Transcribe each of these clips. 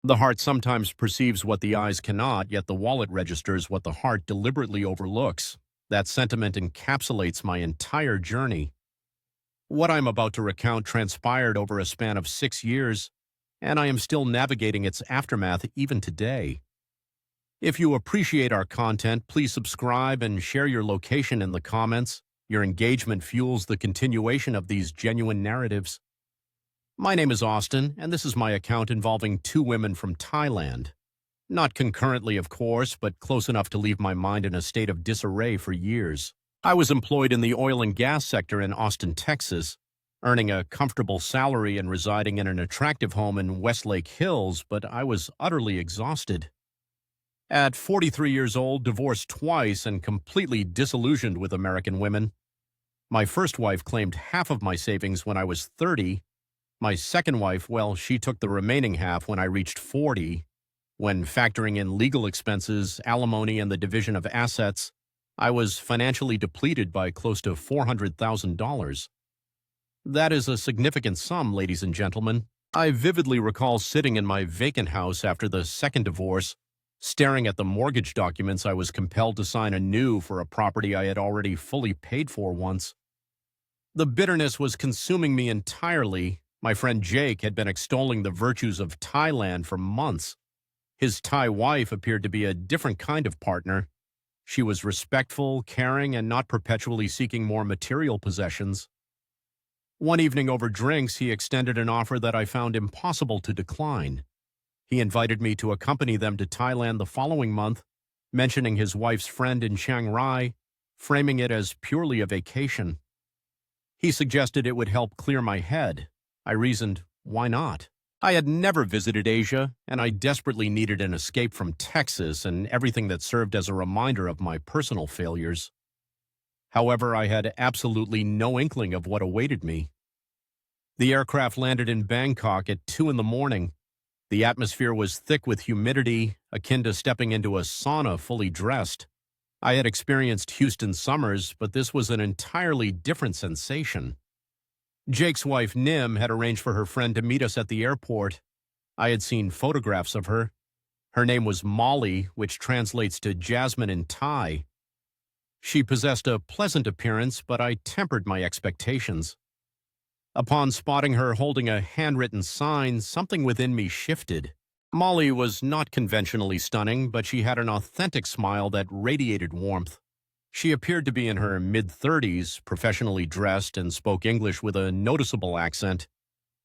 The heart sometimes perceives what the eyes cannot, yet the wallet registers what the heart deliberately overlooks. That sentiment encapsulates my entire journey. What I'm about to recount transpired over a span of 6 years, and I am still navigating its aftermath even today. If you appreciate our content, please subscribe and share your location in the comments. Your engagement fuels the continuation of these genuine narratives. My name is Austin, and this is my account involving two women from Thailand. Not concurrently, of course, but close enough to leave my mind in a state of disarray for years. I was employed in the oil and gas sector in Austin, Texas, earning a comfortable salary and residing in an attractive home in Westlake Hills, but I was utterly exhausted. At 43 years old, divorced twice, and completely disillusioned with American women. My first wife claimed half of my savings when I was 30. My second wife, well, she took the remaining half when I reached 40. When factoring in legal expenses, alimony, and the division of assets, I was financially depleted by close to $400,000. That is a significant sum, ladies and gentlemen. I vividly recall sitting in my vacant house after the second divorce, staring at the mortgage documents I was compelled to sign anew for a property I had already fully paid for once. The bitterness was consuming me entirely. My friend Jake had been extolling the virtues of Thailand for months. His Thai wife appeared to be a different kind of partner. She was respectful, caring, and not perpetually seeking more material possessions. One evening over drinks, he extended an offer that I found impossible to decline. He invited me to accompany them to Thailand the following month, mentioning his wife's friend in Chiang Rai, framing it as purely a vacation. He suggested it would help clear my head. I reasoned, why not? I had never visited Asia, and I desperately needed an escape from Texas and everything that served as a reminder of my personal failures. However, I had absolutely no inkling of what awaited me. The aircraft landed in Bangkok at 2 in the morning. The atmosphere was thick with humidity, akin to stepping into a sauna fully dressed. I had experienced Houston summers, but this was an entirely different sensation. Jake's wife, Nim, had arranged for her friend to meet us at the airport. I had seen photographs of her. Her name was Molly, which translates to Jasmine in Thai. She possessed a pleasant appearance, but I tempered my expectations. Upon spotting her holding a handwritten sign, something within me shifted. Molly was not conventionally stunning, but she had an authentic smile that radiated warmth. She appeared to be in her mid-30s, professionally dressed, and spoke English with a noticeable accent,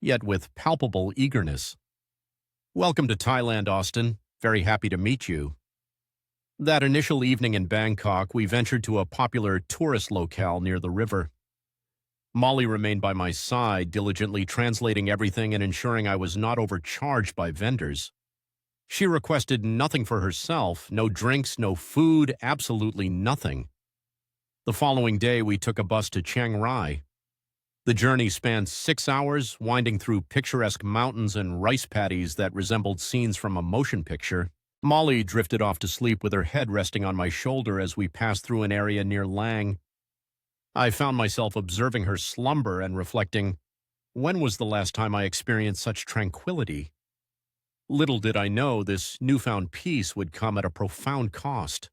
yet with palpable eagerness. "Welcome to Thailand, Austin. Very happy to meet you." That initial evening in Bangkok, we ventured to a popular tourist locale near the river. Molly remained by my side, diligently translating everything and ensuring I was not overcharged by vendors. She requested nothing for herself, no drinks, no food, absolutely nothing. The following day, we took a bus to Chiang Rai. The journey spanned 6 hours, winding through picturesque mountains and rice paddies that resembled scenes from a motion picture. Molly drifted off to sleep with her head resting on my shoulder as we passed through an area near Lang. I found myself observing her slumber and reflecting, when was the last time I experienced such tranquility? Little did I know this newfound peace would come at a profound cost.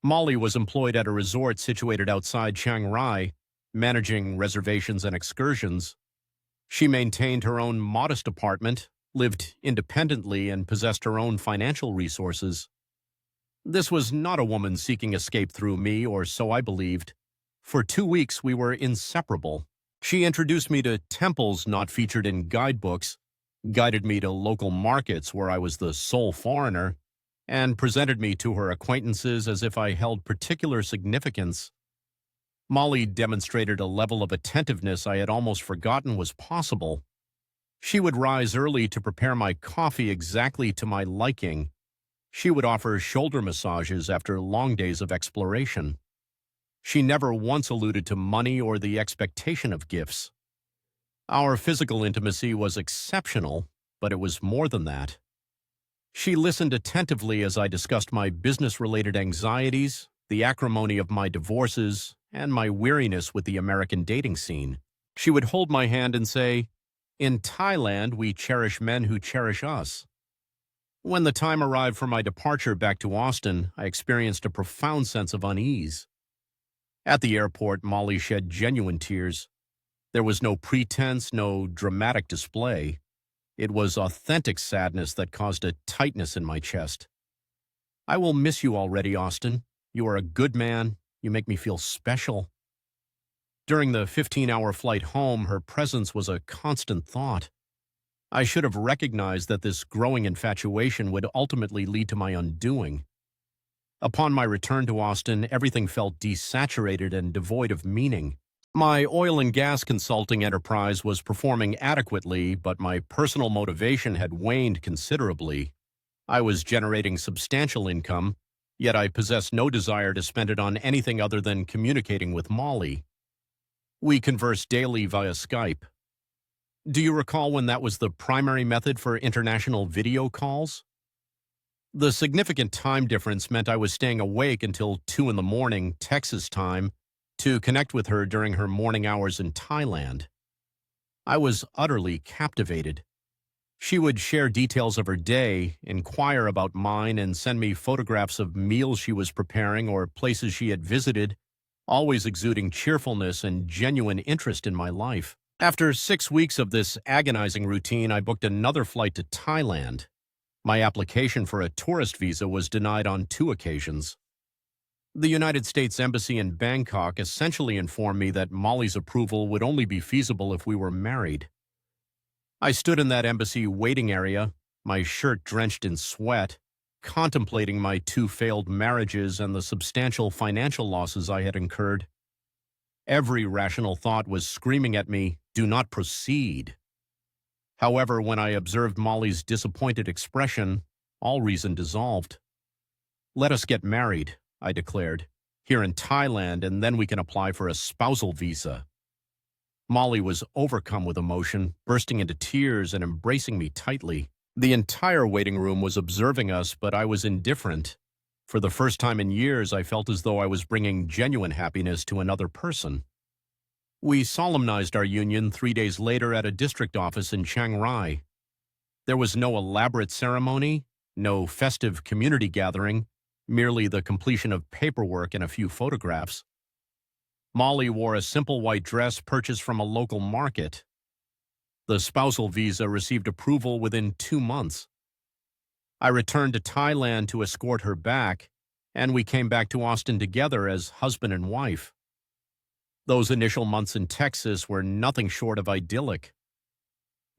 Molly was employed at a resort situated outside Chiang Rai, managing reservations and excursions. She maintained her own modest apartment, lived independently, and possessed her own financial resources. This was not a woman seeking escape through me, or so I believed. For 2 weeks, we were inseparable. She introduced me to temples not featured in guidebooks, guided me to local markets where I was the sole foreigner, and presented me to her acquaintances as if I held particular significance. Molly demonstrated a level of attentiveness I had almost forgotten was possible. She would rise early to prepare my coffee exactly to my liking. She would offer shoulder massages after long days of exploration. She never once alluded to money or the expectation of gifts. Our physical intimacy was exceptional, but it was more than that. She listened attentively as I discussed my business-related anxieties, the acrimony of my divorces, and my weariness with the American dating scene. She would hold my hand and say, "In Thailand, we cherish men who cherish us." When the time arrived for my departure back to Austin, I experienced a profound sense of unease. At the airport, Molly shed genuine tears. There was no pretense, no dramatic display. It was authentic sadness that caused a tightness in my chest. "I will miss you already, Austin. You are a good man. You make me feel special." During the 15-hour flight home, her presence was a constant thought. I should have recognized that this growing infatuation would ultimately lead to my undoing. Upon my return to Austin, everything felt desaturated and devoid of meaning. My oil and gas consulting enterprise was performing adequately, but my personal motivation had waned considerably. I was generating substantial income, yet I possessed no desire to spend it on anything other than communicating with Molly. We conversed daily via Skype. Do you recall when that was the primary method for international video calls? The significant time difference meant I was staying awake until 2 in the morning, Texas time, to connect with her during her morning hours in Thailand. I was utterly captivated. She would share details of her day, inquire about mine, and send me photographs of meals she was preparing or places she had visited, always exuding cheerfulness and genuine interest in my life. After 6 weeks of this agonizing routine, I booked another flight to Thailand. My application for a tourist visa was denied on 2 occasions. The United States Embassy in Bangkok essentially informed me that Molly's approval would only be feasible if we were married. I stood in that embassy waiting area, my shirt drenched in sweat, contemplating my 2 failed marriages and the substantial financial losses I had incurred. Every rational thought was screaming at me, "Do not proceed." However, when I observed Molly's disappointed expression, all reason dissolved. "Let us get married," I declared, "here in Thailand, and then we can apply for a spousal visa." Molly was overcome with emotion, bursting into tears and embracing me tightly. The entire waiting room was observing us, but I was indifferent. For the first time in years, I felt as though I was bringing genuine happiness to another person. We solemnized our union 3 days later at a district office in Chiang Rai. There was no elaborate ceremony, no festive community gathering, merely the completion of paperwork and a few photographs. Molly wore a simple white dress purchased from a local market. The spousal visa received approval within 2 months. I returned to Thailand to escort her back, and we came back to Austin together as husband and wife. Those initial months in Texas were nothing short of idyllic.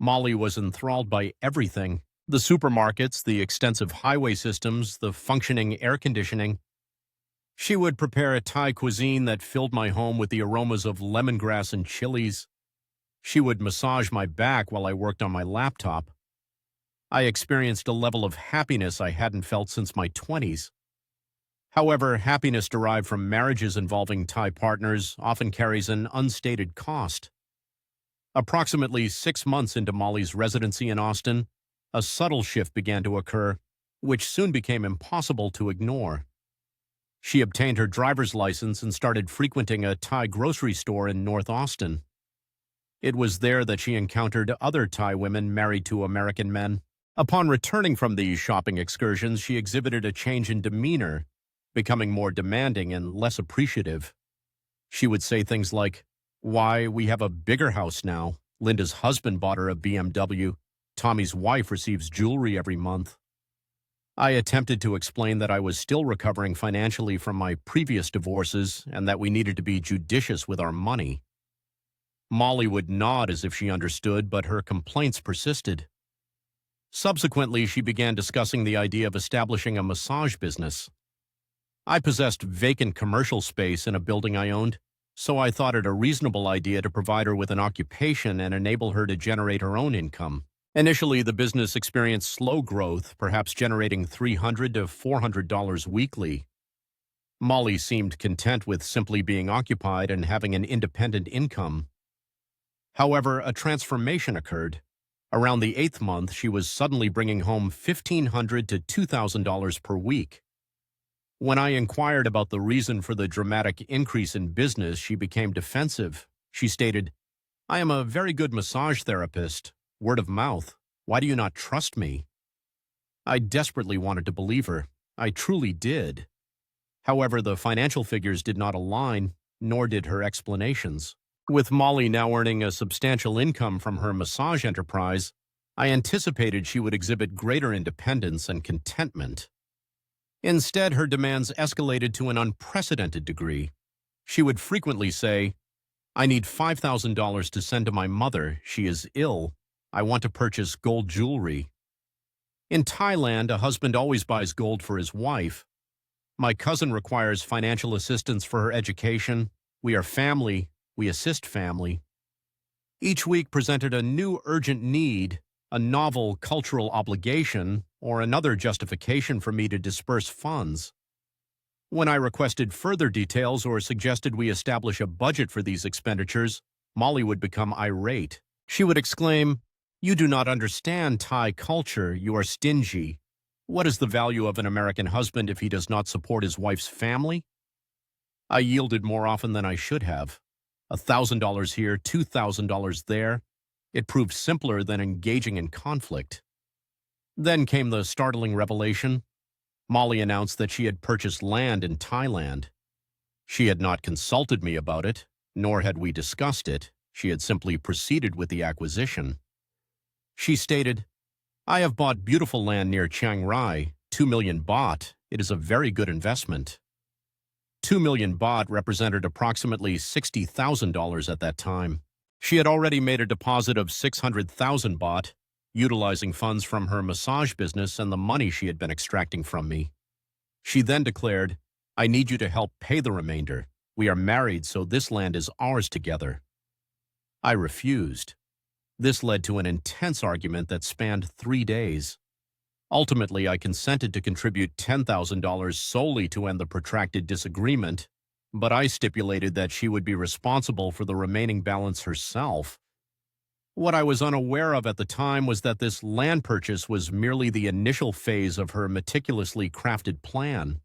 Molly was enthralled by everything: the supermarkets, the extensive highway systems, the functioning air conditioning. She would prepare a Thai cuisine that filled my home with the aromas of lemongrass and chilies. She would massage my back while I worked on my laptop. I experienced a level of happiness I hadn't felt since my 20s. However, happiness derived from marriages involving Thai partners often carries an unstated cost. Approximately 6 months into Molly's residency in Austin, a subtle shift began to occur, which soon became impossible to ignore. She obtained her driver's license and started frequenting a Thai grocery store in North Austin. It was there that she encountered other Thai women married to American men. Upon returning from these shopping excursions, she exhibited a change in demeanor, becoming more demanding and less appreciative. She would say things like, "Why, we have a bigger house now. Linda's husband bought her a BMW. Tommy's wife receives jewelry every month." I attempted to explain that I was still recovering financially from my previous divorces and that we needed to be judicious with our money. Molly would nod as if she understood, but her complaints persisted. Subsequently, she began discussing the idea of establishing a massage business. I possessed vacant commercial space in a building I owned, so I thought it a reasonable idea to provide her with an occupation and enable her to generate her own income. Initially, the business experienced slow growth, perhaps generating $300 to $400 weekly. Molly seemed content with simply being occupied and having an independent income. However, a transformation occurred. Around the 8th month, she was suddenly bringing home $1,500 to $2,000 per week. When I inquired about the reason for the dramatic increase in business, she became defensive. She stated, "I am a very good massage therapist. Word of mouth. Why do you not trust me?" I desperately wanted to believe her. I truly did. However, the financial figures did not align, nor did her explanations. With Molly now earning a substantial income from her massage enterprise, I anticipated she would exhibit greater independence and contentment. Instead, her demands escalated to an unprecedented degree. She would frequently say, "I need $5,000 to send to my mother. She is ill. I want to purchase gold jewelry." In Thailand, a husband always buys gold for his wife. My cousin requires financial assistance for her education. We are family. We assist family. Each week presented a new urgent need, a novel cultural obligation, or another justification for me to disperse funds. When I requested further details or suggested we establish a budget for these expenditures, Molly would become irate. She would exclaim, "You do not understand Thai culture. You are stingy. What is the value of an American husband if he does not support his wife's family?" I yielded more often than I should have. $1,000 here, $2,000 there. It proved simpler than engaging in conflict. Then came the startling revelation. Molly announced that she had purchased land in Thailand. She had not consulted me about it, nor had we discussed it. She had simply proceeded with the acquisition. She stated, "I have bought beautiful land near Chiang Rai, 2 million baht. It is a very good investment." 2 million baht represented approximately $60,000 at that time. She had already made a deposit of 600,000 baht, utilizing funds from her massage business and the money she had been extracting from me. She then declared, "I need you to help pay the remainder. We are married, so this land is ours together." I refused. This led to an intense argument that spanned 3 days. Ultimately, I consented to contribute $10,000 solely to end the protracted disagreement, but I stipulated that she would be responsible for the remaining balance herself. What I was unaware of at the time was that this land purchase was merely the initial phase of her meticulously crafted plan.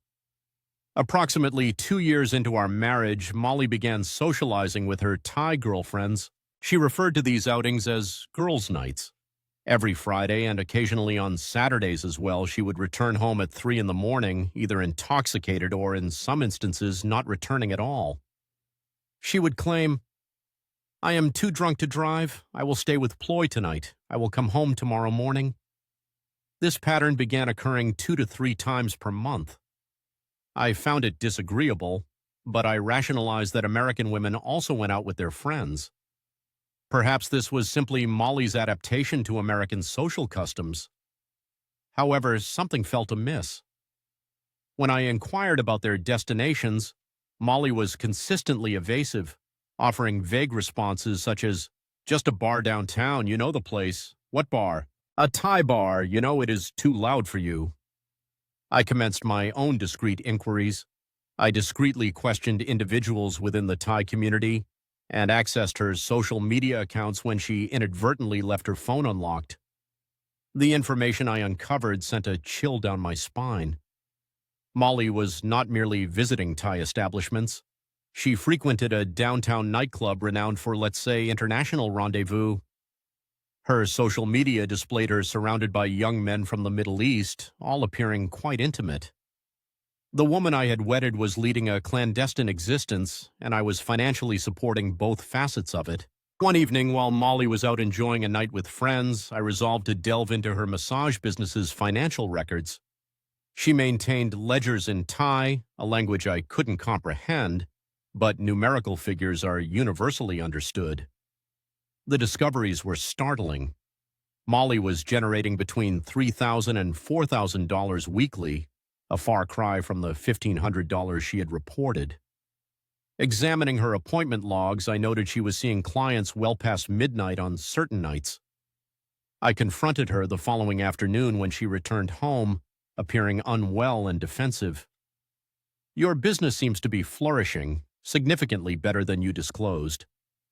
Approximately 2 years into our marriage, Molly began socializing with her Thai girlfriends. She referred to these outings as girls' nights. Every Friday and occasionally on Saturdays as well, she would return home at 3 in the morning, either intoxicated or, in some instances, not returning at all. She would claim, "I am too drunk to drive. I will stay with Ploy tonight. I will come home tomorrow morning." This pattern began occurring 2 to 3 times per month. I found it disagreeable, but I rationalized that American women also went out with their friends. Perhaps this was simply Molly's adaptation to American social customs. However, something felt amiss. When I inquired about their destinations, Molly was consistently evasive, offering vague responses such as, "Just a bar downtown, you know the place." "What bar?" "A Thai bar, you know it is too loud for you." I commenced my own discreet inquiries. I discreetly questioned individuals within the Thai community and accessed her social media accounts when she inadvertently left her phone unlocked. The information I uncovered sent a chill down my spine. Molly was not merely visiting Thai establishments. She frequented a downtown nightclub renowned for, let's say, international rendezvous. Her social media displayed her surrounded by young men from the Middle East, all appearing quite intimate. The woman I had wedded was leading a clandestine existence, and I was financially supporting both facets of it. One evening, while Molly was out enjoying a night with friends, I resolved to delve into her massage business's financial records. She maintained ledgers in Thai, a language I couldn't comprehend, but numerical figures are universally understood. The discoveries were startling. Molly was generating between $3,000 and $4,000 weekly, a far cry from the $1,500 she had reported. Examining her appointment logs, I noted she was seeing clients well past midnight on certain nights. I confronted her the following afternoon when she returned home, appearing unwell and defensive. "Your business seems to be flourishing, significantly better than you disclosed.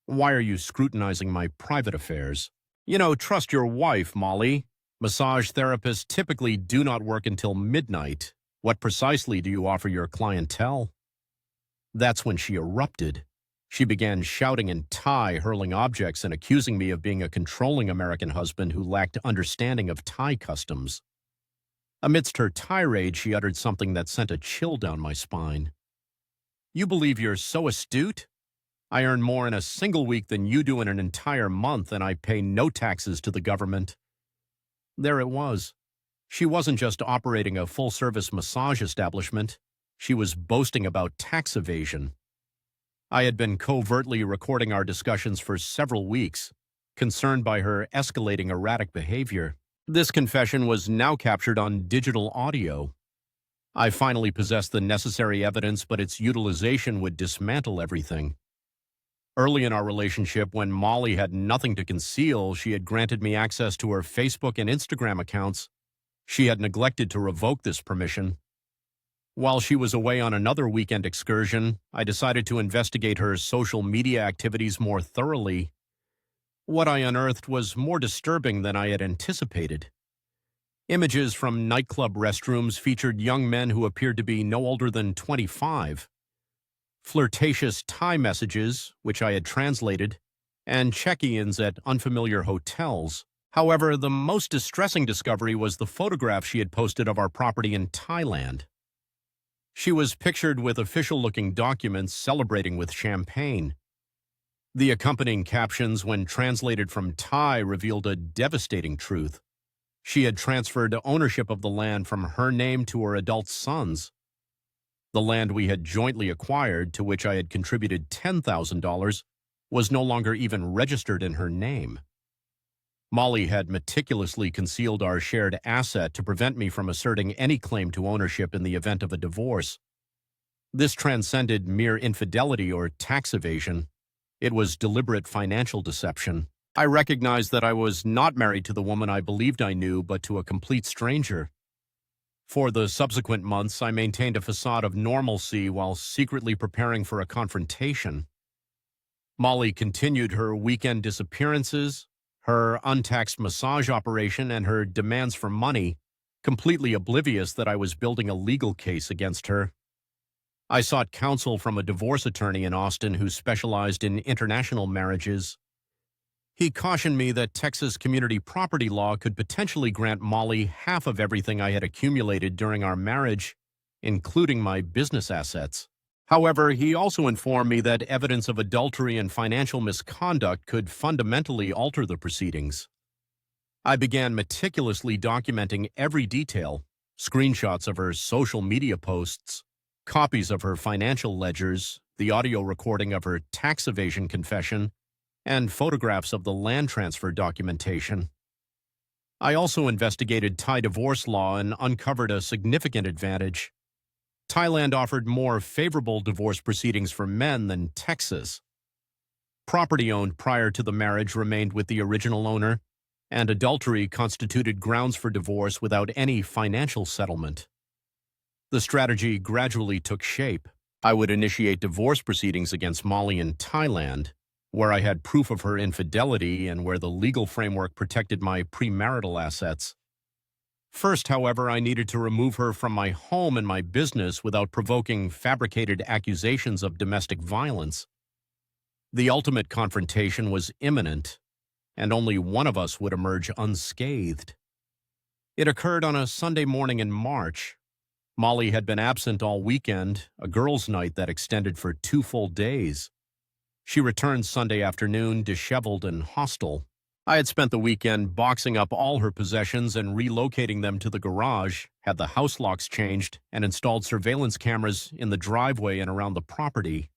Why are you scrutinizing my private affairs?" "You know, trust your wife, Molly. Massage therapists typically do not work until midnight. What precisely do you offer your clientele?" That's when she erupted. She began shouting in Thai, hurling objects and accusing me of being a controlling American husband who lacked understanding of Thai customs. Amidst her tirade, she uttered something that sent a chill down my spine. "You believe you're so astute? I earn more in a single week than you do in an entire month, and I pay no taxes to the government." There it was. She wasn't just operating a full-service massage establishment. She was boasting about tax evasion. I had been covertly recording our discussions for several weeks, concerned by her escalating erratic behavior. This confession was now captured on digital audio. I finally possessed the necessary evidence, but its utilization would dismantle everything. Early in our relationship, when Molly had nothing to conceal, she had granted me access to her Facebook and Instagram accounts. She had neglected to revoke this permission. While she was away on another weekend excursion, I decided to investigate her social media activities more thoroughly. What I unearthed was more disturbing than I had anticipated. Images from nightclub restrooms featured young men who appeared to be no older than 25. Flirtatious Thai messages, which I had translated, and check-ins at unfamiliar hotels. However, the most distressing discovery was the photograph she had posted of our property in Thailand. She was pictured with official-looking documents celebrating with champagne. The accompanying captions, when translated from Thai, revealed a devastating truth. She had transferred ownership of the land from her name to her adult sons. The land we had jointly acquired, to which I had contributed $10,000, was no longer even registered in her name. Molly had meticulously concealed our shared asset to prevent me from asserting any claim to ownership in the event of a divorce. This transcended mere infidelity or tax evasion. It was deliberate financial deception. I recognized that I was not married to the woman I believed I knew, but to a complete stranger. For the subsequent months, I maintained a facade of normalcy while secretly preparing for a confrontation. Molly continued her weekend disappearances, her untaxed massage operation, and her demands for money, completely oblivious that I was building a legal case against her. I sought counsel from a divorce attorney in Austin who specialized in international marriages. He cautioned me that Texas community property law could potentially grant Molly half of everything I had accumulated during our marriage, including my business assets. However, he also informed me that evidence of adultery and financial misconduct could fundamentally alter the proceedings. I began meticulously documenting every detail: screenshots of her social media posts, copies of her financial ledgers, the audio recording of her tax evasion confession, and photographs of the land transfer documentation. I also investigated Thai divorce law and uncovered a significant advantage. Thailand offered more favorable divorce proceedings for men than Texas. Property owned prior to the marriage remained with the original owner, and adultery constituted grounds for divorce without any financial settlement. The strategy gradually took shape. I would initiate divorce proceedings against Molly in Thailand, where I had proof of her infidelity and where the legal framework protected my premarital assets. First, however, I needed to remove her from my home and my business without provoking fabricated accusations of domestic violence. The ultimate confrontation was imminent, and only one of us would emerge unscathed. It occurred on a Sunday morning in March. Molly had been absent all weekend, a girls' night that extended for 2 full days. She returned Sunday afternoon, disheveled and hostile. I had spent the weekend boxing up all her possessions and relocating them to the garage, had the house locks changed, and installed surveillance cameras in the driveway and around the property.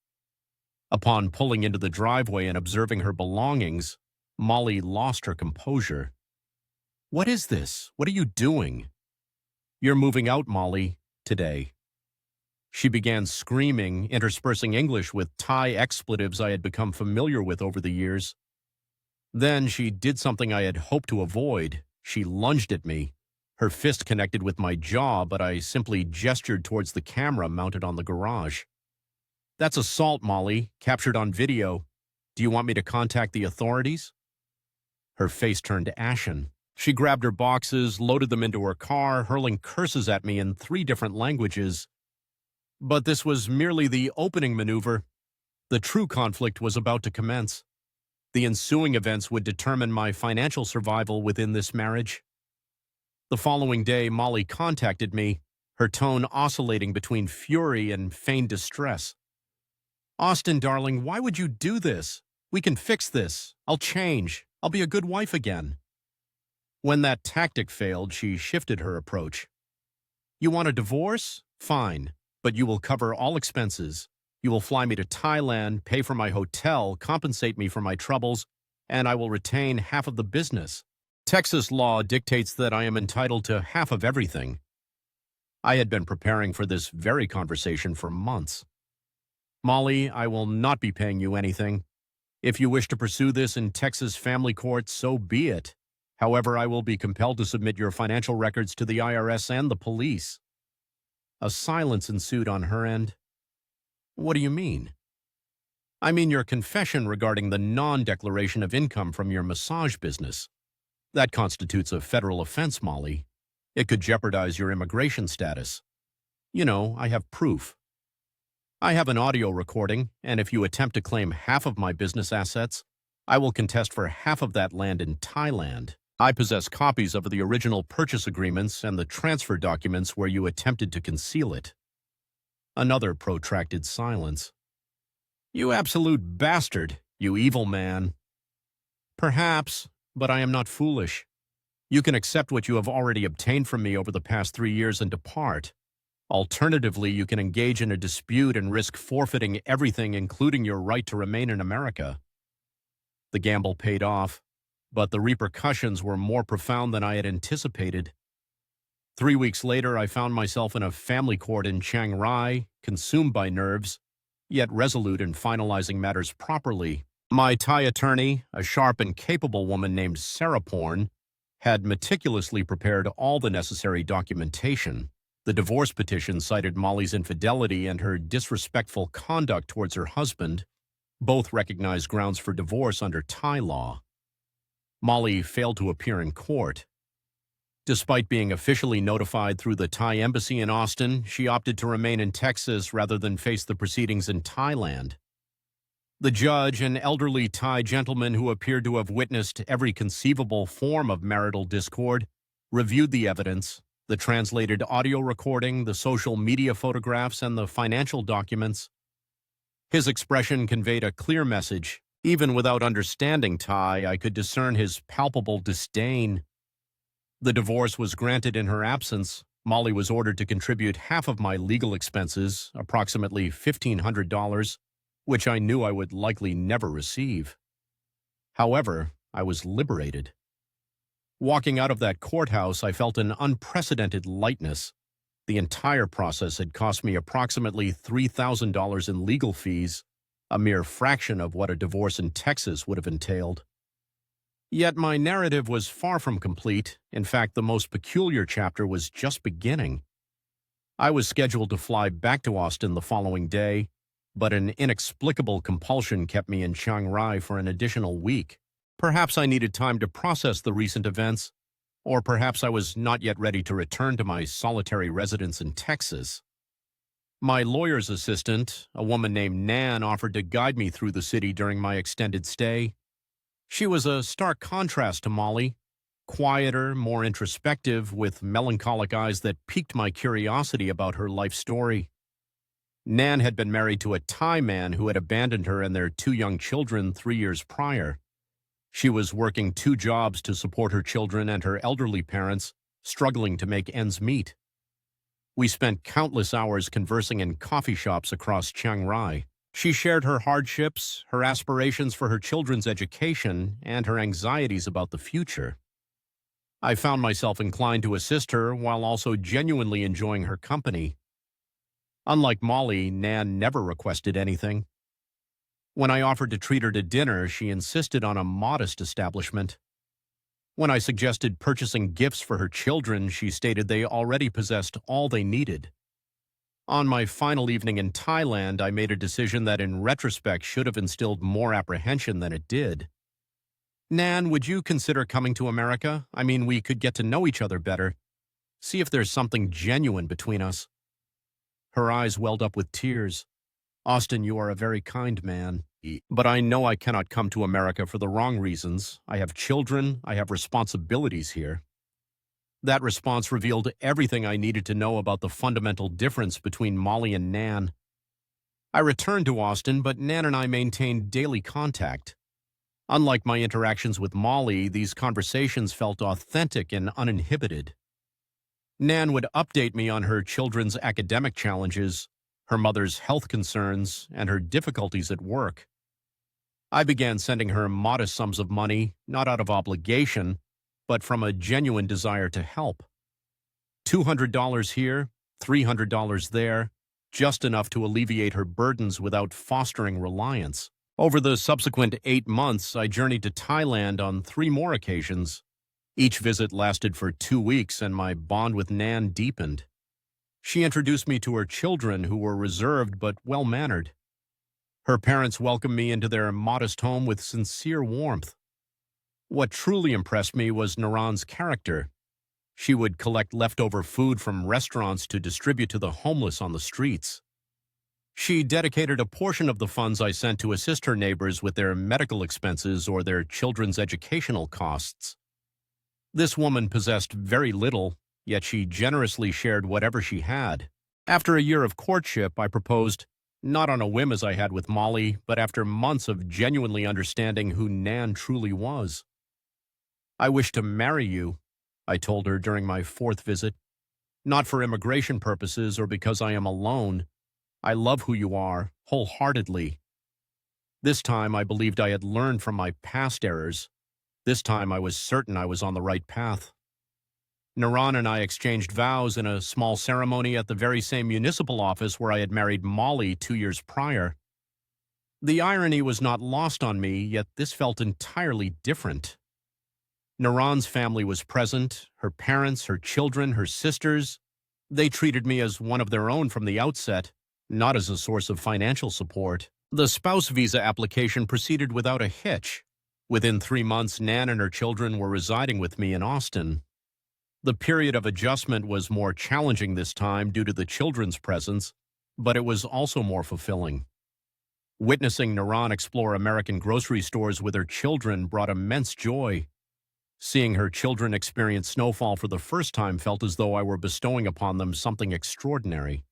Upon pulling into the driveway and observing her belongings, Molly lost her composure. "What is this? What are you doing?" "You're moving out, Molly, today." She began screaming, interspersing English with Thai expletives I had become familiar with over the years. Then she did something I had hoped to avoid. She lunged at me. Her fist connected with my jaw, but I simply gestured towards the camera mounted on the garage. "That's assault, Molly, captured on video. Do you want me to contact the authorities?" Her face turned ashen. She grabbed her boxes, loaded them into her car, hurling curses at me in 3 different languages. But this was merely the opening maneuver. The true conflict was about to commence. The ensuing events would determine my financial survival within this marriage. The following day, Molly contacted me, her tone oscillating between fury and feigned distress. "Austin, darling, why would you do this? We can fix this. I'll change. I'll be a good wife again." When that tactic failed, she shifted her approach. "You want a divorce? Fine, but you will cover all expenses. You will fly me to Thailand, pay for my hotel, compensate me for my troubles, and I will retain half of the business. Texas law dictates that I am entitled to half of everything." I had been preparing for this very conversation for months. "Molly, I will not be paying you anything. If you wish to pursue this in Texas family court, so be it. However, I will be compelled to submit your financial records to the IRS and the police." A silence ensued on her end. "What do you mean?" "I mean your confession regarding the non-declaration of income from your massage business. That constitutes a federal offense, Molly. It could jeopardize your immigration status. You know, I have proof. I have an audio recording, and if you attempt to claim half of my business assets, I will contest for half of that land in Thailand. I possess copies of the original purchase agreements and the transfer documents where you attempted to conceal it." Another protracted silence. "You absolute bastard, you evil man." "Perhaps, but I am not foolish. You can accept what you have already obtained from me over the past 3 years and depart. Alternatively, you can engage in a dispute and risk forfeiting everything, including your right to remain in America." The gamble paid off, but the repercussions were more profound than I had anticipated. 3 weeks later, I found myself in a family court in Chiang Rai, consumed by nerves, yet resolute in finalizing matters properly. My Thai attorney, a sharp and capable woman named Sarah Porn, had meticulously prepared all the necessary documentation. The divorce petition cited Molly's infidelity and her disrespectful conduct towards her husband, both recognized grounds for divorce under Thai law. Molly failed to appear in court. Despite being officially notified through the Thai embassy in Austin, she opted to remain in Texas rather than face the proceedings in Thailand. The judge, an elderly Thai gentleman who appeared to have witnessed every conceivable form of marital discord, reviewed the evidence, the translated audio recording, the social media photographs, and the financial documents. His expression conveyed a clear message. Even without understanding Thai, I could discern his palpable disdain. The divorce was granted in her absence. Molly was ordered to contribute half of my legal expenses, approximately $1,500, which I knew I would likely never receive. However, I was liberated. Walking out of that courthouse, I felt an unprecedented lightness. The entire process had cost me approximately $3,000 in legal fees, a mere fraction of what a divorce in Texas would have entailed. Yet my narrative was far from complete. In fact, the most peculiar chapter was just beginning. I was scheduled to fly back to Austin the following day, but an inexplicable compulsion kept me in Chiang Rai for an additional week. Perhaps I needed time to process the recent events, or perhaps I was not yet ready to return to my solitary residence in Texas. My lawyer's assistant, a woman named Nan, offered to guide me through the city during my extended stay. She was a stark contrast to Molly, quieter, more introspective, with melancholic eyes that piqued my curiosity about her life story. Nan had been married to a Thai man who had abandoned her and their 2 young children 3 years prior. She was working 2 jobs to support her children and her elderly parents, struggling to make ends meet. We spent countless hours conversing in coffee shops across Chiang Rai. She shared her hardships, her aspirations for her children's education, and her anxieties about the future. I found myself inclined to assist her while also genuinely enjoying her company. Unlike Molly, Nan never requested anything. When I offered to treat her to dinner, she insisted on a modest establishment. When I suggested purchasing gifts for her children, she stated they already possessed all they needed. On my final evening in Thailand, I made a decision that in retrospect should have instilled more apprehension than it did. "Nan, would you consider coming to America? I mean, we could get to know each other better. See if there's something genuine between us." Her eyes welled up with tears. "Austin, you are a very kind man, but I know I cannot come to America for the wrong reasons. I have children, I have responsibilities here." That response revealed everything I needed to know about the fundamental difference between Molly and Nan. I returned to Austin, but Nan and I maintained daily contact. Unlike my interactions with Molly, these conversations felt authentic and uninhibited. Nan would update me on her children's academic challenges, her mother's health concerns, and her difficulties at work. I began sending her modest sums of money, not out of obligation, but from a genuine desire to help. $200 here, $300 there, just enough to alleviate her burdens without fostering reliance. Over the subsequent 8 months, I journeyed to Thailand on 3 more occasions. Each visit lasted for 2 weeks, and my bond with Nan deepened. She introduced me to her children, who were reserved but well-mannered. Her parents welcomed me into their modest home with sincere warmth. What truly impressed me was Naran's character. She would collect leftover food from restaurants to distribute to the homeless on the streets. She dedicated a portion of the funds I sent to assist her neighbors with their medical expenses or their children's educational costs. This woman possessed very little, yet she generously shared whatever she had. After a year of courtship, I proposed, not on a whim as I had with Molly, but after months of genuinely understanding who Nan truly was. "I wish to marry you," I told her during my 4th visit, "not for immigration purposes or because I am alone. I love who you are, wholeheartedly." This time I believed I had learned from my past errors. This time I was certain I was on the right path. Naran and I exchanged vows in a small ceremony at the very same municipal office where I had married Molly 2 years prior. The irony was not lost on me, yet this felt entirely different. Naran's family was present, her parents, her children, her sisters. They treated me as one of their own from the outset, not as a source of financial support. The spouse visa application proceeded without a hitch. Within 3 months, Nan and her children were residing with me in Austin. The period of adjustment was more challenging this time due to the children's presence, but it was also more fulfilling. Witnessing Naran explore American grocery stores with her children brought immense joy. Seeing her children experience snowfall for the first time felt as though I were bestowing upon them something extraordinary.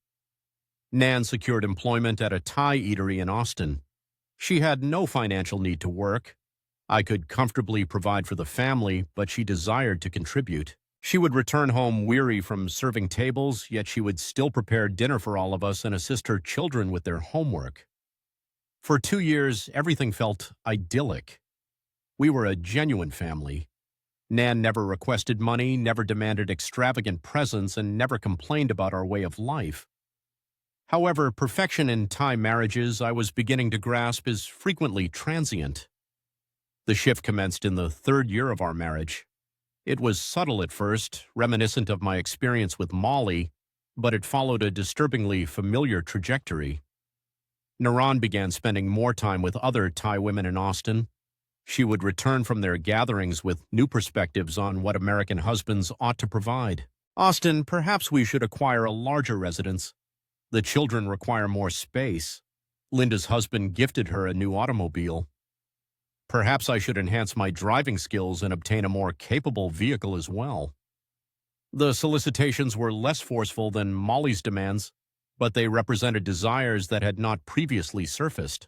Nan secured employment at a Thai eatery in Austin. She had no financial need to work. I could comfortably provide for the family, but she desired to contribute. She would return home weary from serving tables, yet she would still prepare dinner for all of us and assist her children with their homework. For 2 years, everything felt idyllic. We were a genuine family. Nan never requested money, never demanded extravagant presents, and never complained about our way of life. However, perfection in Thai marriages, I was beginning to grasp, is frequently transient. The shift commenced in the 3rd year of our marriage. It was subtle at first, reminiscent of my experience with Molly, but it followed a disturbingly familiar trajectory. Naran began spending more time with other Thai women in Austin. She would return from their gatherings with new perspectives on what American husbands ought to provide. "Austin, perhaps we should acquire a larger residence. The children require more space." Linda's husband gifted her a new automobile. "Perhaps I should enhance my driving skills and obtain a more capable vehicle as well." The solicitations were less forceful than Molly's demands, but they represented desires that had not previously surfaced.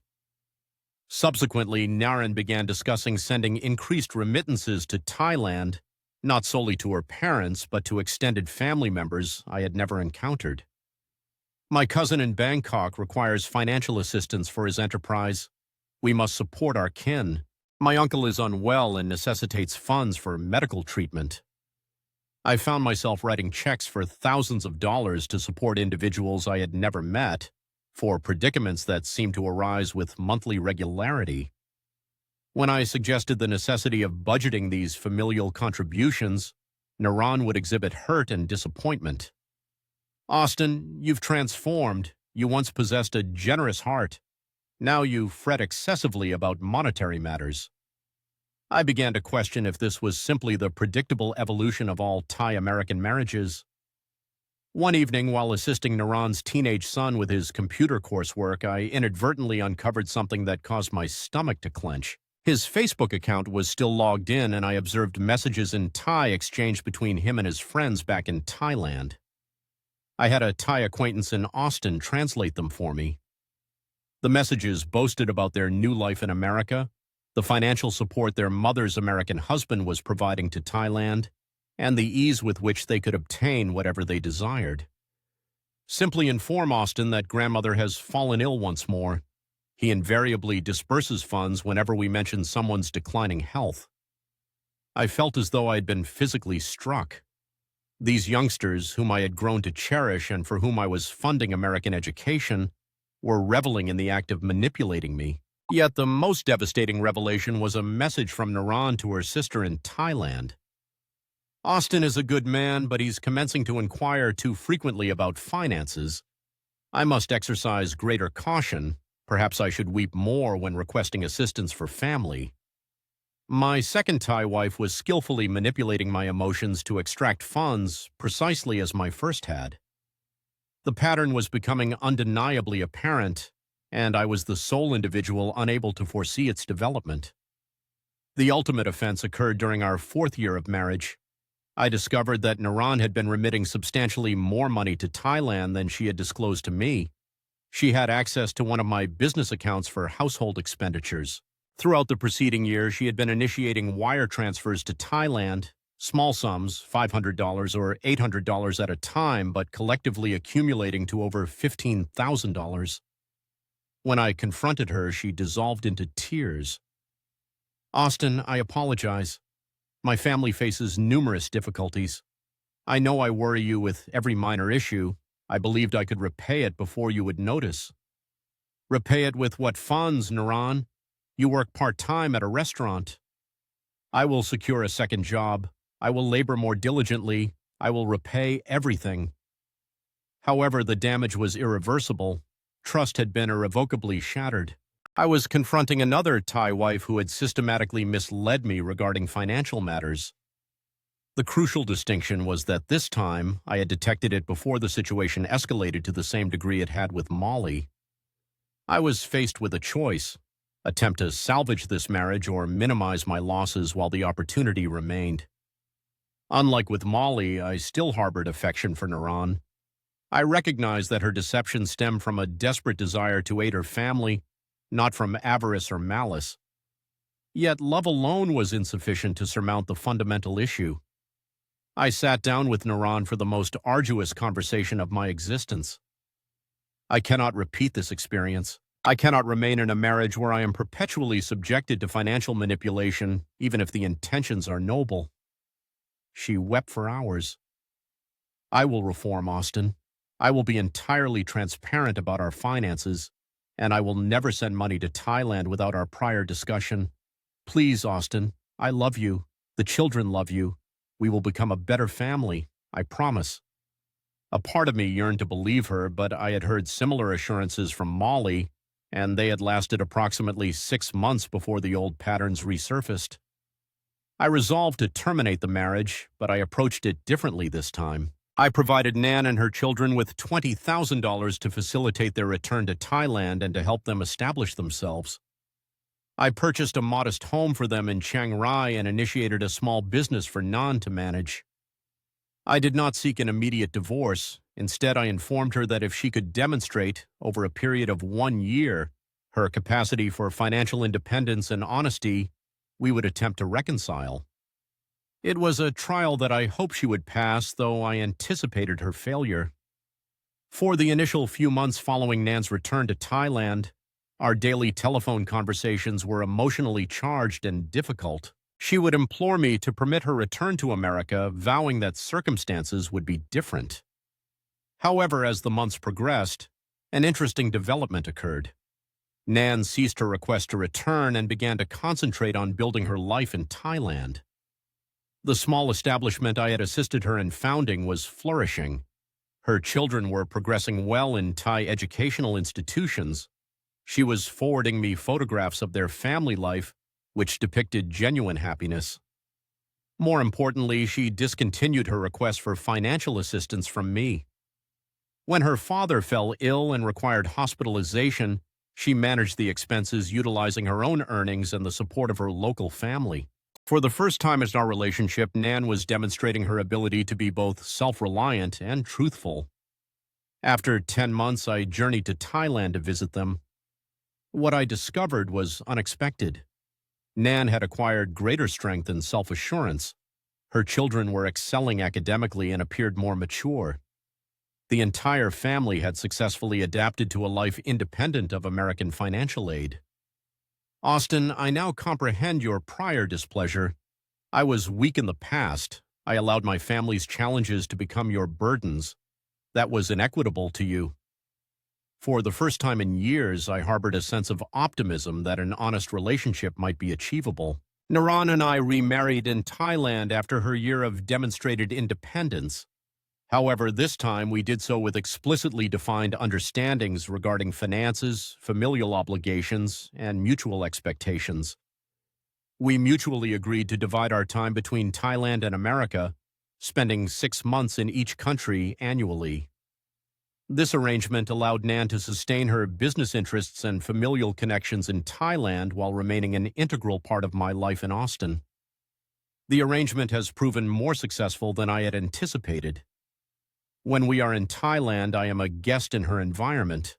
Subsequently, Naren began discussing sending increased remittances to Thailand, not solely to her parents, but to extended family members I had never encountered. "My cousin in Bangkok requires financial assistance for his enterprise. We must support our kin. My uncle is unwell and necessitates funds for medical treatment." I found myself writing checks for thousands of dollars to support individuals I had never met, for predicaments that seemed to arise with monthly regularity. When I suggested the necessity of budgeting these familial contributions, Naran would exhibit hurt and disappointment. "Austin, you've transformed. You once possessed a generous heart. Now you fret excessively about monetary matters." I began to question if this was simply the predictable evolution of all Thai-American marriages. One evening, while assisting Naran's teenage son with his computer coursework, I inadvertently uncovered something that caused my stomach to clench. His Facebook account was still logged in, and I observed messages in Thai exchanged between him and his friends back in Thailand. I had a Thai acquaintance in Austin translate them for me. The messages boasted about their new life in America, the financial support their mother's American husband was providing to Thailand, and the ease with which they could obtain whatever they desired. Simply inform Austin that grandmother has fallen ill once more. He invariably disperses funds whenever we mention someone's declining health. I felt as though I had been physically struck. These youngsters, whom I had grown to cherish and for whom I was funding American education, were reveling in the act of manipulating me. Yet the most devastating revelation was a message from Naran to her sister in Thailand. Austin is a good man, but he's commencing to inquire too frequently about finances. I must exercise greater caution. Perhaps I should weep more when requesting assistance for family. My second Thai wife was skillfully manipulating my emotions to extract funds precisely as my first had. The pattern was becoming undeniably apparent, and I was the sole individual unable to foresee its development. The ultimate offense occurred during our 4th year of marriage. I discovered that Naran had been remitting substantially more money to Thailand than she had disclosed to me. She had access to one of my business accounts for household expenditures. Throughout the preceding year, she had been initiating wire transfers to Thailand, small sums, $500 or $800 at a time, but collectively accumulating to over $15,000. When I confronted her, she dissolved into tears. Austin, I apologize. My family faces numerous difficulties. I know I worry you with every minor issue. I believed I could repay it before you would notice. Repay it with what funds, Naran? You work part-time at a restaurant. I will secure a second job. I will labor more diligently. I will repay everything. However, the damage was irreversible. Trust had been irrevocably shattered. I was confronting another Thai wife who had systematically misled me regarding financial matters. The crucial distinction was that this time I had detected it before the situation escalated to the same degree it had with Molly. I was faced with a choice: attempt to salvage this marriage or minimize my losses while the opportunity remained. Unlike with Molly, I still harbored affection for Naran. I recognized that her deception stemmed from a desperate desire to aid her family, not from avarice or malice. Yet love alone was insufficient to surmount the fundamental issue. I sat down with Naran for the most arduous conversation of my existence. I cannot repeat this experience. I cannot remain in a marriage where I am perpetually subjected to financial manipulation, even if the intentions are noble. She wept for hours. I will reform, Austin. I will be entirely transparent about our finances, and I will never send money to Thailand without our prior discussion. Please, Austin, I love you. The children love you. We will become a better family, I promise. A part of me yearned to believe her, but I had heard similar assurances from Molly, and they had lasted approximately 6 months before the old patterns resurfaced. I resolved to terminate the marriage, but I approached it differently this time. I provided Nan and her children with $20,000 to facilitate their return to Thailand and to help them establish themselves. I purchased a modest home for them in Chiang Rai and initiated a small business for Nan to manage. I did not seek an immediate divorce. Instead, I informed her that if she could demonstrate, over a period of 1 year, her capacity for financial independence and honesty, we would attempt to reconcile. It was a trial that I hoped she would pass, though I anticipated her failure. For the initial few months following Nan's return to Thailand, our daily telephone conversations were emotionally charged and difficult. She would implore me to permit her return to America, vowing that circumstances would be different. However, as the months progressed, an interesting development occurred. Nan ceased her request to return and began to concentrate on building her life in Thailand. The small establishment I had assisted her in founding was flourishing. Her children were progressing well in Thai educational institutions. She was forwarding me photographs of their family life, which depicted genuine happiness. More importantly, she discontinued her request for financial assistance from me. When her father fell ill and required hospitalization, She managed the expenses utilizing her own earnings and the support of her local family. For the first time in our relationship, Nan was demonstrating her ability to be both self-reliant and truthful. After 10 months, I journeyed to Thailand to visit them. What I discovered was unexpected. Nan had acquired greater strength and self-assurance. Her children were excelling academically and appeared more mature. The entire family had successfully adapted to a life independent of American financial aid. Austin, I now comprehend your prior displeasure. I was weak in the past. I allowed my family's challenges to become your burdens. That was inequitable to you. For the first time in years, I harbored a sense of optimism that an honest relationship might be achievable. Naran and I remarried in Thailand after her year of demonstrated independence. However, this time we did so with explicitly defined understandings regarding finances, familial obligations, and mutual expectations. We mutually agreed to divide our time between Thailand and America, spending 6 months in each country annually. This arrangement allowed Nan to sustain her business interests and familial connections in Thailand while remaining an integral part of my life in Austin. The arrangement has proven more successful than I had anticipated. When we are in Thailand, I am a guest in her environment.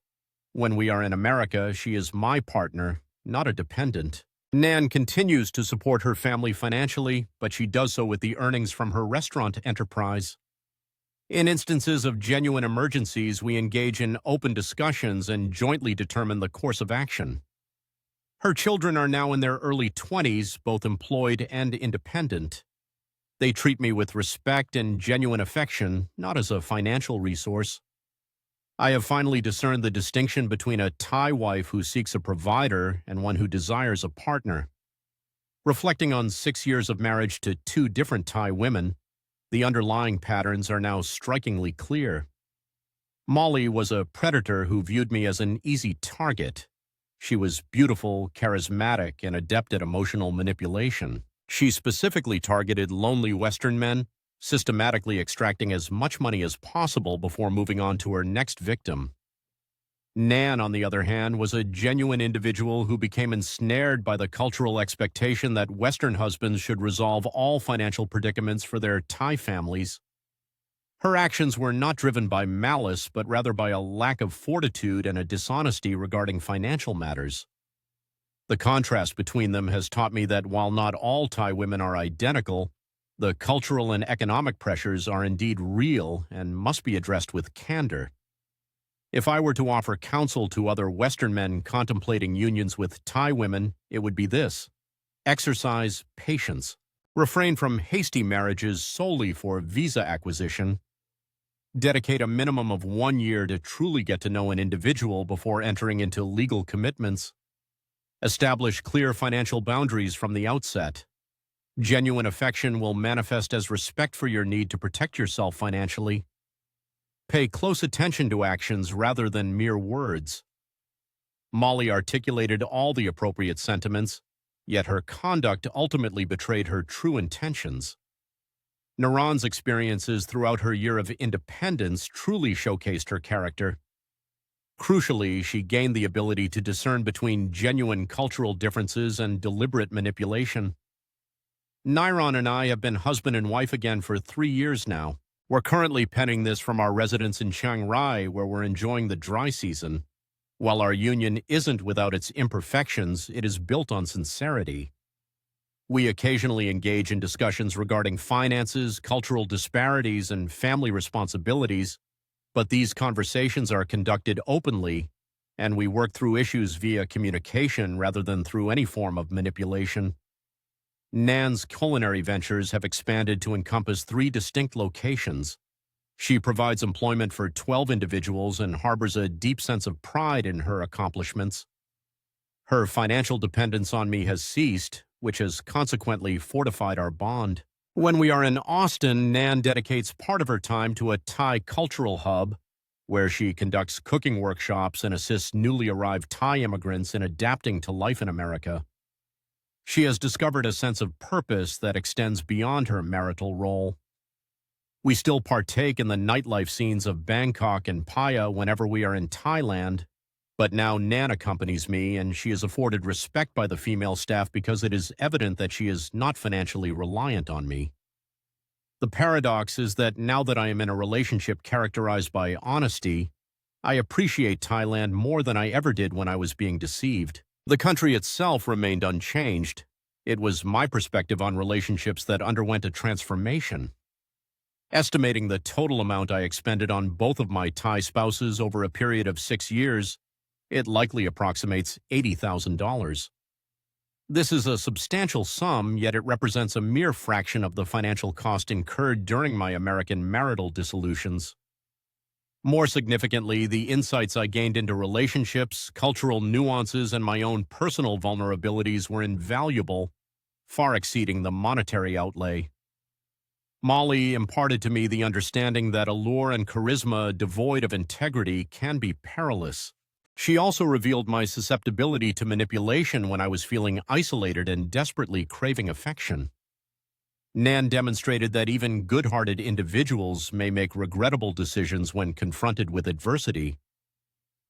When we are in America, she is my partner, not a dependent. Nan continues to support her family financially, but she does so with the earnings from her restaurant enterprise. In instances of genuine emergencies, we engage in open discussions and jointly determine the course of action. Her children are now in their early 20s, both employed and independent. They treat me with respect and genuine affection, not as a financial resource. I have finally discerned the distinction between a Thai wife who seeks a provider and one who desires a partner. Reflecting on 6 years of marriage to 2 different Thai women, the underlying patterns are now strikingly clear. Molly was a predator who viewed me as an easy target. She was beautiful, charismatic, and adept at emotional manipulation. She specifically targeted lonely Western men, systematically extracting as much money as possible before moving on to her next victim. Nan, on the other hand, was a genuine individual who became ensnared by the cultural expectation that Western husbands should resolve all financial predicaments for their Thai families. Her actions were not driven by malice, but rather by a lack of fortitude and a dishonesty regarding financial matters. The contrast between them has taught me that while not all Thai women are identical, the cultural and economic pressures are indeed real and must be addressed with candor. If I were to offer counsel to other Western men contemplating unions with Thai women, it would be this: exercise patience. Refrain from hasty marriages solely for visa acquisition. Dedicate a minimum of 1 year to truly get to know an individual before entering into legal commitments. Establish clear financial boundaries from the outset. Genuine affection will manifest as respect for your need to protect yourself financially. Pay close attention to actions rather than mere words. Molly articulated all the appropriate sentiments, yet her conduct ultimately betrayed her true intentions. Naran's experiences throughout her year of independence truly showcased her character. Crucially, she gained the ability to discern between genuine cultural differences and deliberate manipulation. Nairon and I have been husband and wife again for 3 years now. We're currently penning this from our residence in Chiang Rai, where we're enjoying the dry season. While our union isn't without its imperfections, it is built on sincerity. We occasionally engage in discussions regarding finances, cultural disparities, and family responsibilities, but these conversations are conducted openly, and we work through issues via communication rather than through any form of manipulation. Nan's culinary ventures have expanded to encompass 3 distinct locations. She provides employment for 12 individuals and harbors a deep sense of pride in her accomplishments. Her financial dependence on me has ceased, which has consequently fortified our bond. When we are in Austin, Nan dedicates part of her time to a Thai cultural hub, where she conducts cooking workshops and assists newly arrived Thai immigrants in adapting to life in America. She has discovered a sense of purpose that extends beyond her marital role. We still partake in the nightlife scenes of Bangkok and Pattaya whenever we are in Thailand. But now Nan accompanies me, and she is afforded respect by the female staff because it is evident that she is not financially reliant on me. The paradox is that now that I am in a relationship characterized by honesty, I appreciate Thailand more than I ever did when I was being deceived. The country itself remained unchanged. It was my perspective on relationships that underwent a transformation. Estimating the total amount I expended on both of my Thai spouses over a period of 6 years, it likely approximates $80,000. This is a substantial sum, yet it represents a mere fraction of the financial cost incurred during my American marital dissolutions. More significantly, the insights I gained into relationships, cultural nuances, and my own personal vulnerabilities were invaluable, far exceeding the monetary outlay. Molly imparted to me the understanding that allure and charisma devoid of integrity can be perilous. She also revealed my susceptibility to manipulation when I was feeling isolated and desperately craving affection. Nan demonstrated that even good-hearted individuals may make regrettable decisions when confronted with adversity.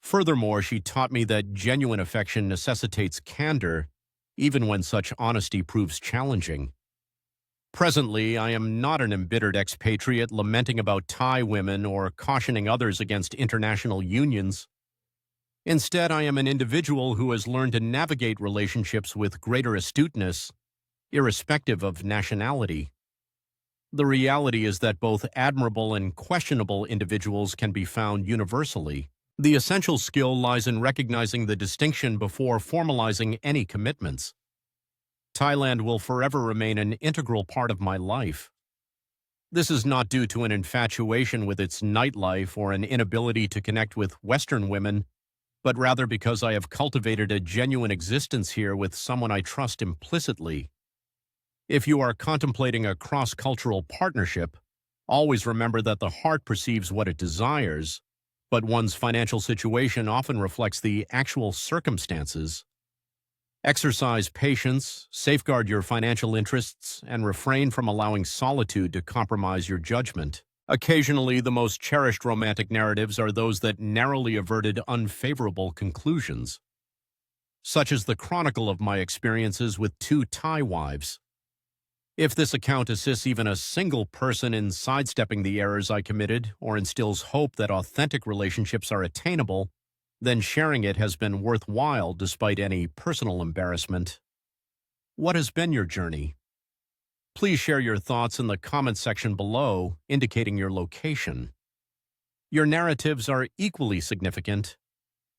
Furthermore, she taught me that genuine affection necessitates candor, even when such honesty proves challenging. Presently, I am not an embittered expatriate lamenting about Thai women or cautioning others against international unions. Instead, I am an individual who has learned to navigate relationships with greater astuteness, irrespective of nationality. The reality is that both admirable and questionable individuals can be found universally. The essential skill lies in recognizing the distinction before formalizing any commitments. Thailand will forever remain an integral part of my life. This is not due to an infatuation with its nightlife or an inability to connect with Western women, but rather because I have cultivated a genuine existence here with someone I trust implicitly. If you are contemplating a cross-cultural partnership, always remember that the heart perceives what it desires, but one's financial situation often reflects the actual circumstances. Exercise patience, safeguard your financial interests, and refrain from allowing solitude to compromise your judgment. Occasionally, the most cherished romantic narratives are those that narrowly averted unfavorable conclusions, such as the chronicle of my experiences with 2 Thai wives. If this account assists even a single person in sidestepping the errors I committed or instills hope that authentic relationships are attainable, then sharing it has been worthwhile despite any personal embarrassment. What has been your journey? Please share your thoughts in the comment section below, indicating your location. Your narratives are equally significant.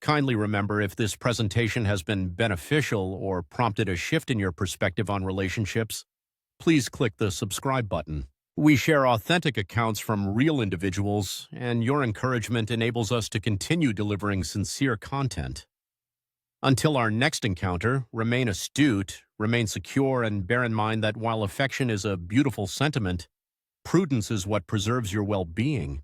Kindly remember, if this presentation has been beneficial or prompted a shift in your perspective on relationships, please click the subscribe button. We share authentic accounts from real individuals, and your encouragement enables us to continue delivering sincere content. Until our next encounter, remain astute, remain secure, and bear in mind that while affection is a beautiful sentiment, prudence is what preserves your well-being.